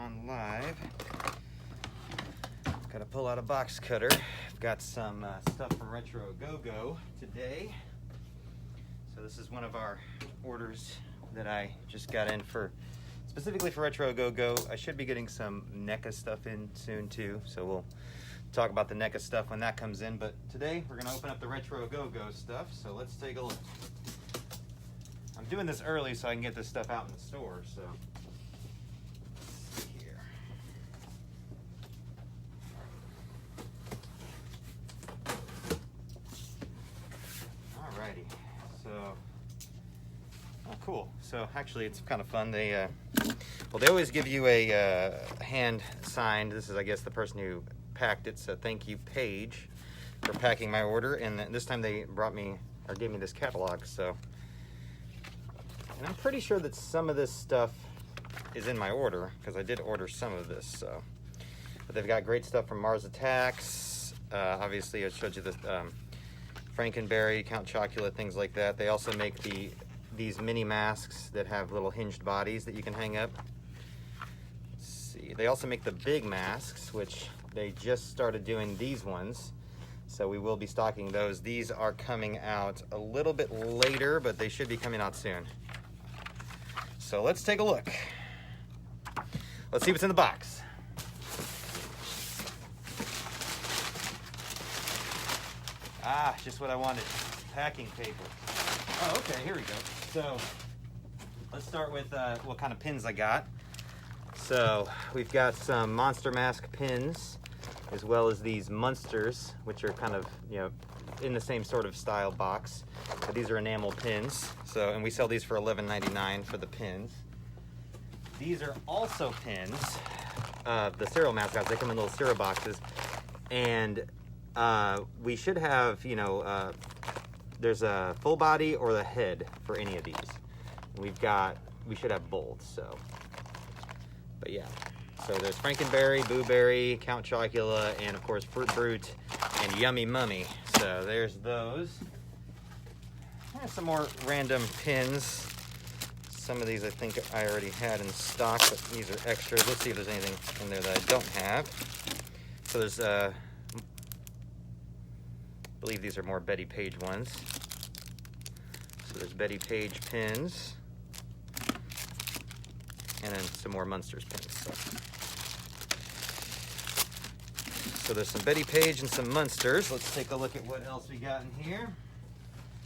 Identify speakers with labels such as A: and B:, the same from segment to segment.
A: on live. Got to pull out a box cutter. I've got some stuff from Retro Go-Go today. So this is one of our orders that I just got in for, specifically for Retro Go-Go. I should be getting some NECA stuff in soon too, so we'll talk about the NECA stuff when that comes in. But today we're going to open up the Retro Go-Go stuff, so let's take a look. I'm doing this early so I can get this stuff out in the store, so let's see here. Alrighty, so, oh cool. So actually it's kind of fun. They always give you a hand signed, this is I guess the person who packed it, so thank you Paige for packing my order, and this time they brought me, or gave me this catalog, so. And I'm pretty sure that some of this stuff is in my order, because I did order some of this, so. But they've got great stuff from Mars Attacks. Obviously, I showed you the Frankenberry, Count Chocula, things like that. They also make these mini masks that have little hinged bodies that you can hang up. Let's see. They also make the big masks, which they just started doing these ones. So we will be stocking those. These are coming out a little bit later, but they should be coming out soon. So let's take a look. Let's see what's in the box. Ah, just what I wanted. Packing paper. Oh, okay, here we go. So let's start with what kind of pins I got. So we've got some Monster Mask pins, as well as these Munsters, which are kind of, you know, in the same sort of style box. But these are enamel pins. So, and we sell these for $11.99 for the pins. These are also pins, the cereal mascots. They come in little cereal boxes, and we should have, you know, there's a full body or the head for any of these. We should have both. So, but yeah. So there's Frankenberry, Boo Berry, Count Chocula, and of course Fruit Brute and Yummy Mummy. So there's those. Some more random pins. Some of these I think I already had in stock, but these are extras. Let's see if there's anything in there that I don't have. So there's, I believe these are more Betty Page ones. So there's Betty Page pins. And then some more Munsters pins. So there's some Betty Page and some Munsters. Let's take a look at what else we got in here.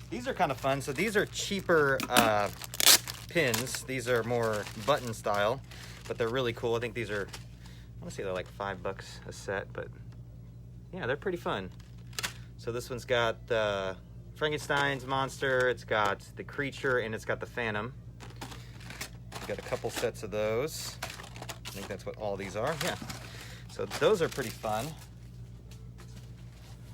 A: These are kind of fun. So these are cheaper pins. These are more button style, but they're really cool. I think these are, I want to say they're like $5 a set, but yeah, they're pretty fun. So this one's got Frankenstein's monster, it's got the creature, and it's got the Phantom. We've got a couple sets of those. I think that's what all these are, yeah. So those are pretty fun.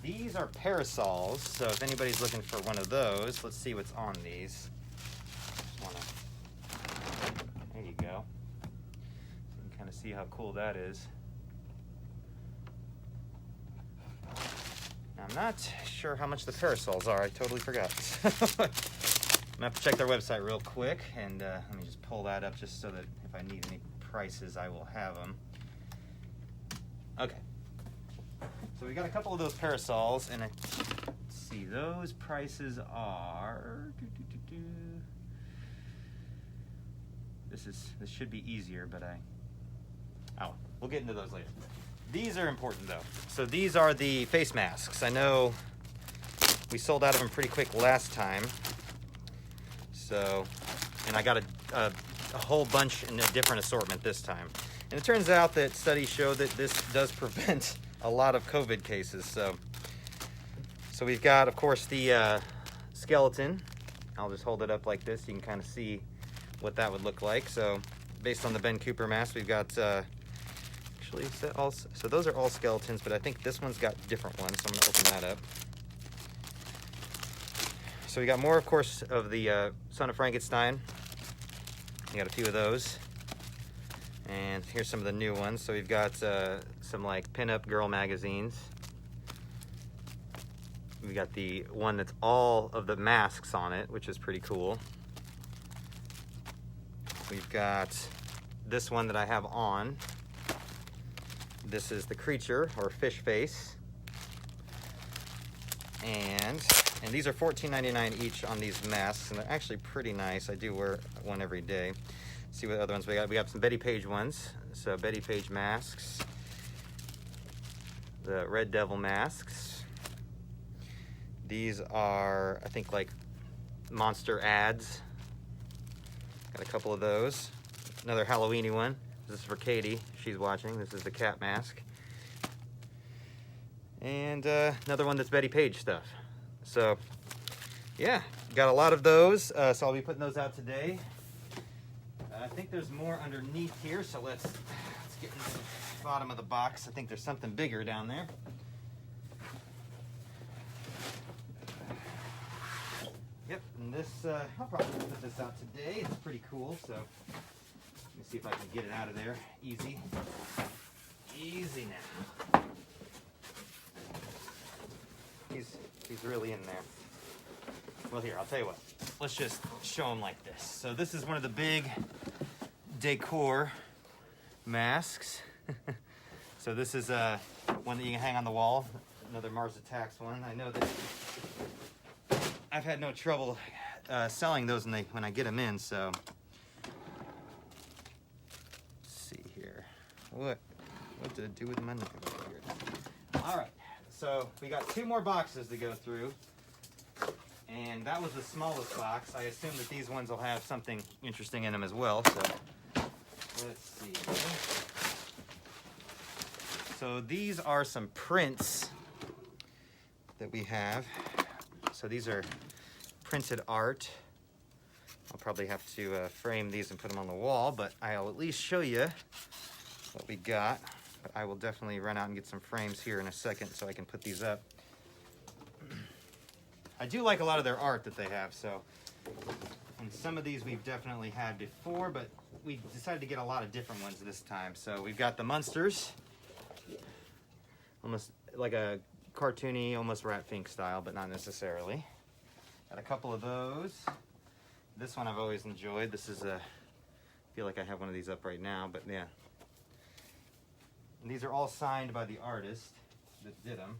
A: These are parasols, so if anybody's looking for one of those, let's see what's on these. There you go. You can kind of see how cool that is. Now, I'm not sure how much the parasols are. I totally forgot. I'm gonna have to check their website real quick, and let me just pull that up just so that if I need any prices, I will have them. Okay. So we got a couple of those parasols, and let's see, those prices are. This should be easier, but we'll get into those later. These are important though. So these are the face masks. I know we sold out of them pretty quick last time. So, and I got a whole bunch in a different assortment this time. And it turns out that studies show that this does prevent a lot of COVID cases. So we've got, of course, the skeleton. I'll just hold it up like this. You can kind of see what that would look like. So based on the Ben Cooper mask, we've got, actually, so those are all skeletons, but I think this one's got different ones. So I'm gonna open that up. So we got more, of course, of the Son of Frankenstein. We got a few of those. And here's some of the new ones. So we've got some like pinup girl magazines. We got the one that's all of the masks on it, which is pretty cool. We've got this one that I have on. This is the creature or fish face. And these are $14.99 each on these masks, and they're actually pretty nice. I do wear one every day. See what other ones we got. We got some Betty Page ones. So Betty Page masks. The Red Devil masks. These are, I think, like monster ads. Got a couple of those. Another Halloween-y one. This is for Katie. She's watching. This is the cat mask. And another one that's Betty Page stuff. So, yeah, got a lot of those. So I'll be putting those out today. I think there's more underneath here, so let's get into the bottom of the box. I think there's something bigger down there. Yep, and this, I'll probably put this out today. It's pretty cool, so let me see if I can get it out of there. Easy. Easy now. He's really in there. Well, here, I'll tell you what. Let's just show him like this. So this is one of the big Decor masks. So this is one that you can hang on the wall. Another Mars Attacks one. I know that I've had no trouble selling those when I get them in, so. Let's see here. What did it do with my knife here? All right. So we got 2 more boxes to go through, and that was the smallest box. I assume that these ones will have something interesting in them as well, so let's see. So these are some prints that we have. So these are printed art. I'll probably have to frame these and put them on the wall, but I'll at least show you what we got. But I will definitely run out and get some frames here in a second so I can put these up. I do like a lot of their art that they have, so. And some of these we've definitely had before, but we decided to get a lot of different ones this time. So we've got the Munsters. Almost like a cartoony, almost Rat Fink style, but not necessarily. Got a couple of those. This one I've always enjoyed. This is I feel like I have one of these up right now, but yeah. And these are all signed by the artist that did them.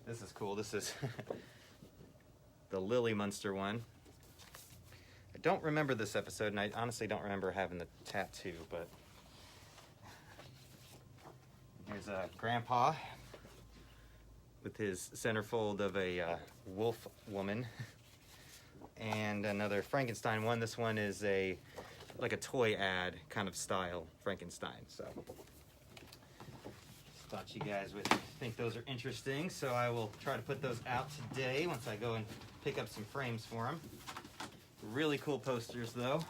A: This is cool. This is the Lily Munster one. I don't remember this episode, and I honestly don't remember having the tattoo, but here's a Grandpa with his centerfold of a wolf woman. And another Frankenstein one. This one is like a toy ad kind of style Frankenstein. So just thought you guys would think those are interesting. So I will try to put those out today once I go and pick up some frames for them. Really cool posters though.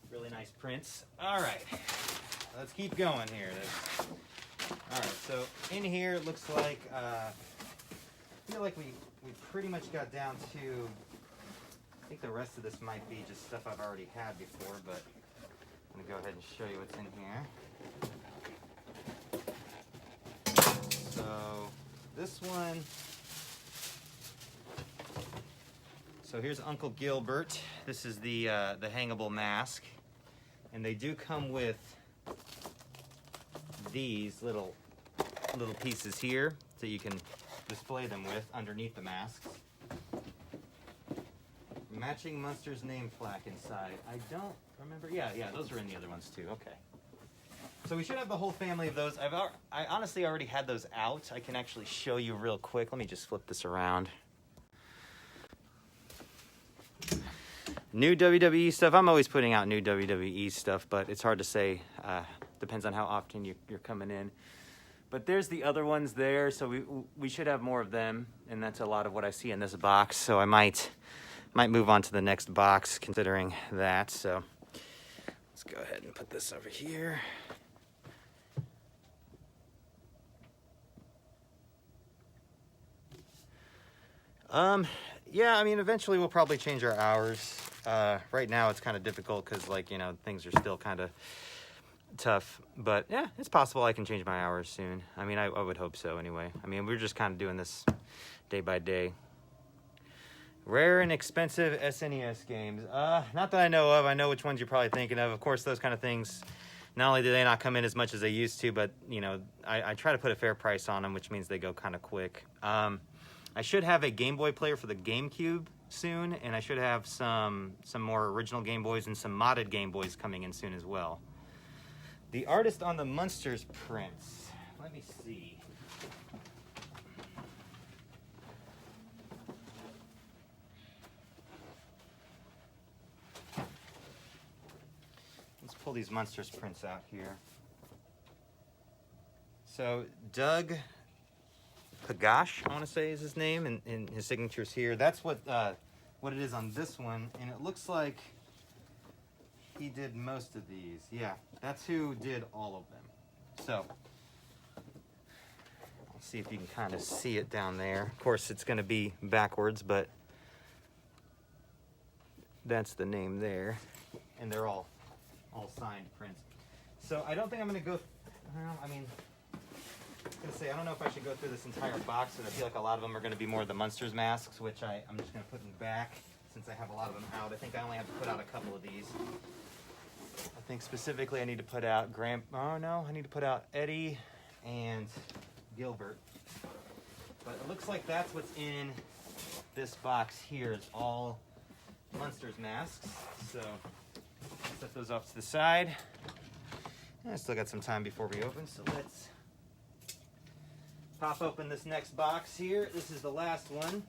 A: Really nice prints. All right, let's keep going here. All right, so in here it looks like I feel like we pretty much got down to. I think the rest of this might be just stuff I've already had before, but I'm gonna go ahead and show you what's in here. So this one. So here's Uncle Gilbert. This is the hangable mask, and they do come with these little pieces here that you can display them with underneath the masks. Matching Munster's name plaque inside. I don't remember. Yeah, those are in the other ones too. Okay. So we should have the whole family of those. I honestly already had those out. I can actually show you real quick. Let me just flip this around. New WWE stuff. I'm always putting out new WWE stuff, but it's hard to say. Depends on how often you're coming in. But there's the other ones there, so we should have more of them, and that's a lot of what I see in this box. So I might move on to the next box considering that. So let's go ahead and put this over here. Yeah, I mean, eventually we'll probably change our hours. Right now it's kind of difficult because, like, you know, things are still kind of tough. But yeah, it's possible I can change my hours soon. I mean, I would hope so anyway. I mean, we're just kind of doing this day by day. Rare and expensive SNES games. Not that I know of. I know which ones you're probably thinking of. Of course, those kind of things, not only do they not come in as much as they used to, but, you know, I try to put a fair price on them, which means they go kind of quick. I should have a Game Boy player for the GameCube soon, and I should have some more original Game Boys and some modded Game Boys coming in soon as well. The artist on the Munsters prints. Let me see. Let's pull these Munsters prints out here. So Doug Pagash, I want to say is his name, and his signature's here. That's what it is on this one, and it looks like he did most of these. Yeah, that's who did all of them. So let's see if you can kind of see it down there. Of course, it's going to be backwards, but that's the name there, and they're all signed prints. So I don't think I'm going to go. Well, I mean, I was gonna say, I don't know if I should go through this entire box, and I feel like a lot of them are going to be more of the Munsters masks, which I'm just going to put in the back since I have a lot of them out. I think I only have to put out a couple of these. I think specifically I need to put out I need to put out Eddie and Gilbert. But it looks like that's what's in this box here is all Munsters masks. So set those off to the side. I still got some time before we open, so let's pop open this next box here. This is the last one.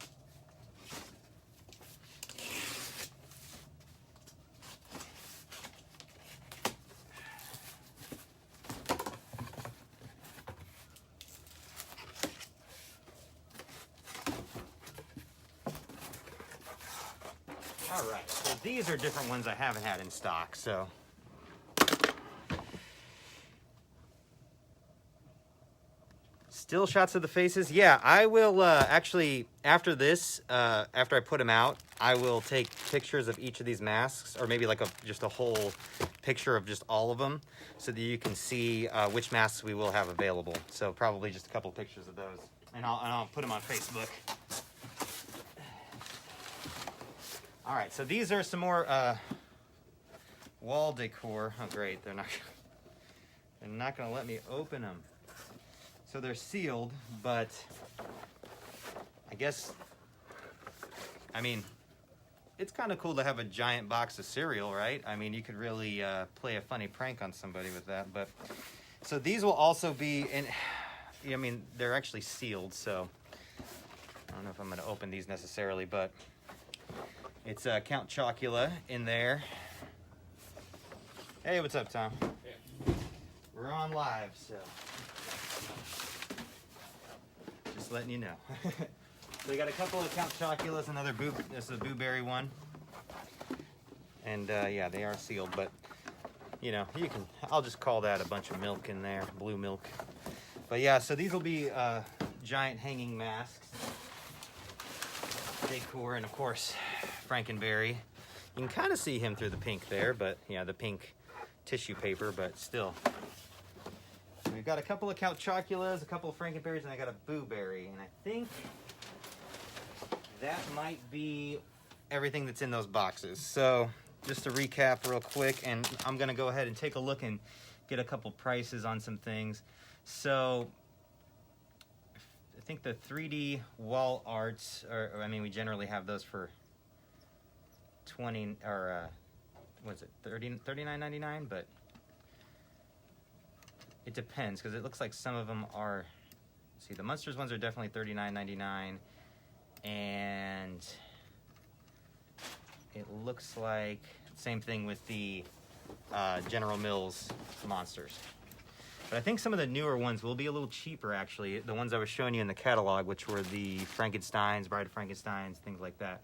A: All right, so these are different ones I haven't had in stock, so. Still shots of the faces? Yeah, I will actually, after this, after I put them out, I will take pictures of each of these masks, or maybe like just a whole picture of just all of them, so that you can see which masks we will have available. So probably just a couple pictures of those, and I'll put them on Facebook. All right, so these are some more wall decor. Oh, great, they're not gonna let me open them. So they're sealed, but I guess, I mean, it's kind of cool to have a giant box of cereal, right? I mean, you could really play a funny prank on somebody with that. But so these will also be, I mean, they're actually sealed, so I don't know if I'm going to open these necessarily, but it's Count Chocula in there. Hey, what's up, Tom? Yeah. We're on live, so. Just letting you know. So we got a couple of Count Choculas, another this is a Blueberry one. And yeah, they are sealed, but you know, I'll just call that a bunch of milk in there, blue milk. But yeah, so these will be giant hanging masks. Decor, and of course, Frankenberry. You can kind of see him through the pink there, but yeah, the pink tissue paper, but still. We've got a couple of Count Choculas, a couple of Frankenberries, and I got a Blueberry. And I think that might be everything that's in those boxes. So just to recap real quick, and I'm going to go ahead and take a look and get a couple prices on some things. So I think the 3D wall arts, I mean, we generally have those for 20 or what's it, $39.99, but it depends, because it looks like some of them are, see, the Munsters ones are definitely $39.99, and it looks like same thing with the General Mills monsters. But I think some of the newer ones will be a little cheaper, actually. The ones I was showing you in the catalog, which were the Frankensteins, Bride of Frankensteins, things like that.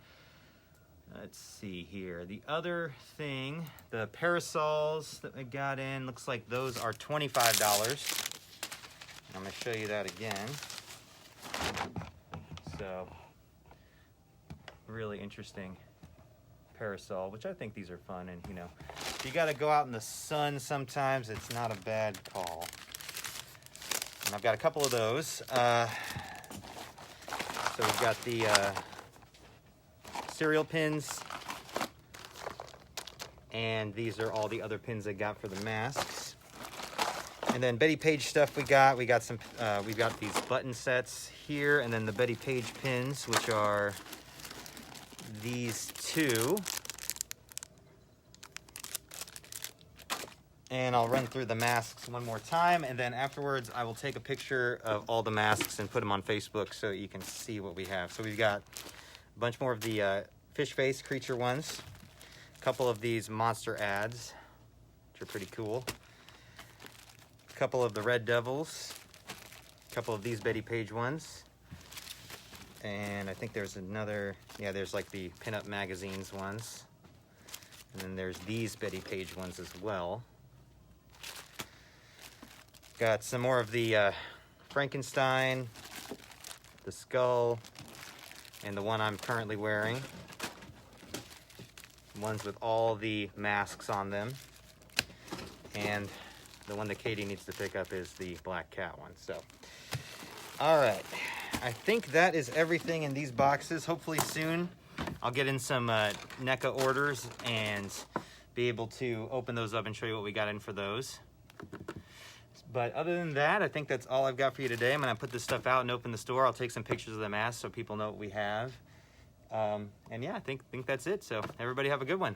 A: Let's see here. The other thing, the parasols that we got in, looks like those are $25. I'm going to show you that again. So, really interesting parasol, which I think these are fun. And, you know, if you got to go out in the sun sometimes, it's not a bad call. And I've got a couple of those. So we've got the cereal pins. And these are all the other pins I got for the masks. And then Betty Page stuff we got. We got some, we've got these button sets here, and then the Betty Page pins, which are these two. And I'll run through the masks one more time, and then afterwards I will take a picture of all the masks and put them on Facebook so you can see what we have. So we've got a bunch more of the fish face creature ones, a couple of these monster ads, which are pretty cool, a couple of the Red Devils, a couple of these Betty Page ones, and I think there's another, yeah, there's like the pinup magazines ones, and then there's these Betty Page ones as well. Got some more of the Frankenstein, the skull, and the one I'm currently wearing. Ones with all the masks on them. And the one that Katie needs to pick up is the black cat one. So, all right. I think that is everything in these boxes. Hopefully soon I'll get in some NECA orders and be able to open those up and show you what we got in for those. But other than that, I think that's all I've got for you today. I'm going to put this stuff out and open the store. I'll take some pictures of the masks so people know what we have. And yeah, I think that's it. So everybody have a good one.